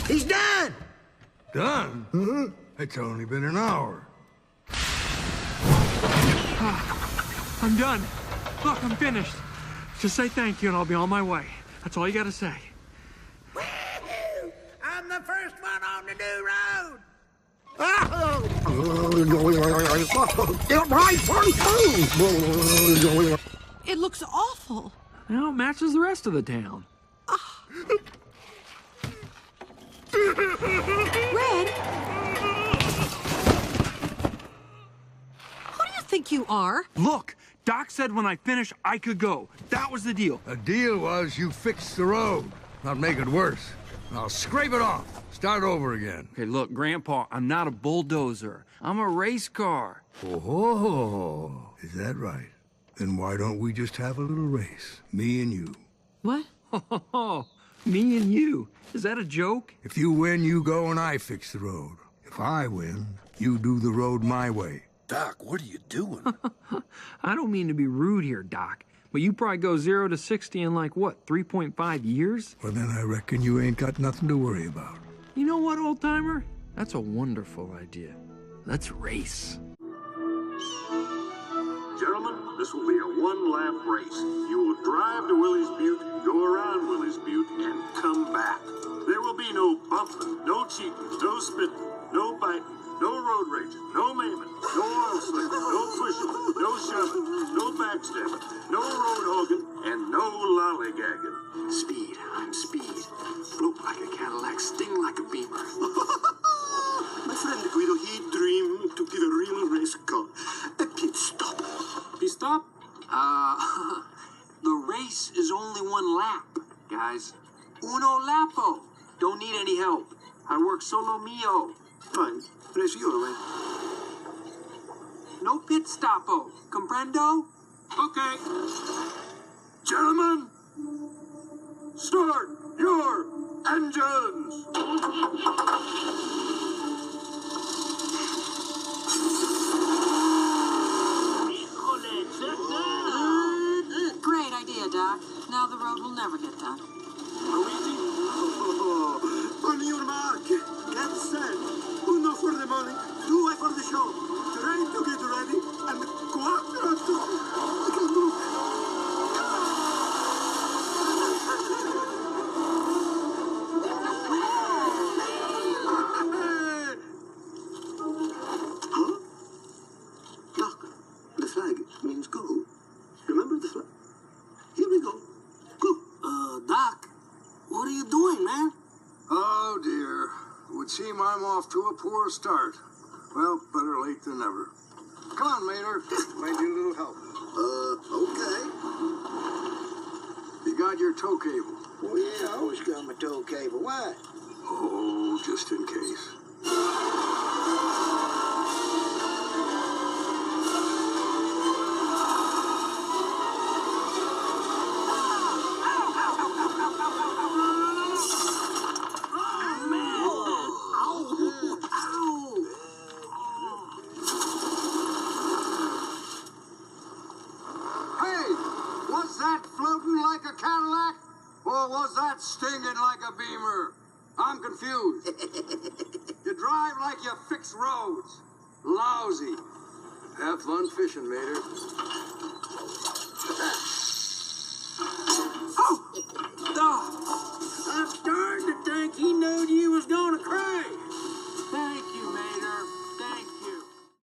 He's done! Done? Mm-hmm. It's only been an hour. I'm done. Look, I'm finished. Just say thank you and I'll be on my way. That's all you gotta say. Woo-hoo! I'm the first one on the new road! It looks awful. Now it matches the rest of the town. Red? Who do you think you are? Look, Doc said when I finish, I could go. That was the deal. The deal was you fix the road, not make it worse. I'll scrape it off. Start over again. Okay, look, Grandpa, I'm not a bulldozer. I'm a race car. Oh, is that right? Then why don't we just have a little race, me and you? What? Oh, me and you. Is that a joke? If you win, you go and I fix the road. If I win, you do the road my way. Doc, what are you doing? I don't mean to be rude here, Doc, but you probably go 0 to 60 in like, what, 3.5 years? Well, then I reckon you ain't got nothing to worry about. You know what, old-timer? That's a wonderful idea. Let's race. Gentlemen, this will be a one-lap race. You will drive to Willie's Butte, go around Willie's Butte, and come back. There will be no bumping, no cheating, no spitting, no biting, no road raging, no maiming, no oil slipping, no pushing, no shoving, no backstabbing, no road hogging, and no lollygagging. Speed, I'm speed. Float like a Cadillac, sting like a Beamer. My friend Guido, he dreamed to give a real race car a pit stop. Pit stop? The race is only one lap, guys. Uno lapo. Don't need any help. I work solo mio. Fine. Race your way. No pit stopo. Comprendo? Okay. Gentlemen, start your engines. Great idea, Doc. Now the road will never get done. Luigi? On your mark. Get set. Uno for the money, two for the show. Train to get ready, and quattro to... Huh? Doc, the flag means go. Remember the flag? Here we go. Go. Doc, what are you doing, man? Oh, dear. It would seem I'm off to a poor start. Well, better late than never. Come on, Mater. Might need a little help. Okay. You got your tow cable? Oh, yeah, I always got my tow cable. Why? Oh, just in case. Or was that stinging like a Beamer? I'm confused. You drive like you fix roads. Lousy. Have fun fishing, Mater. I'm starting to think he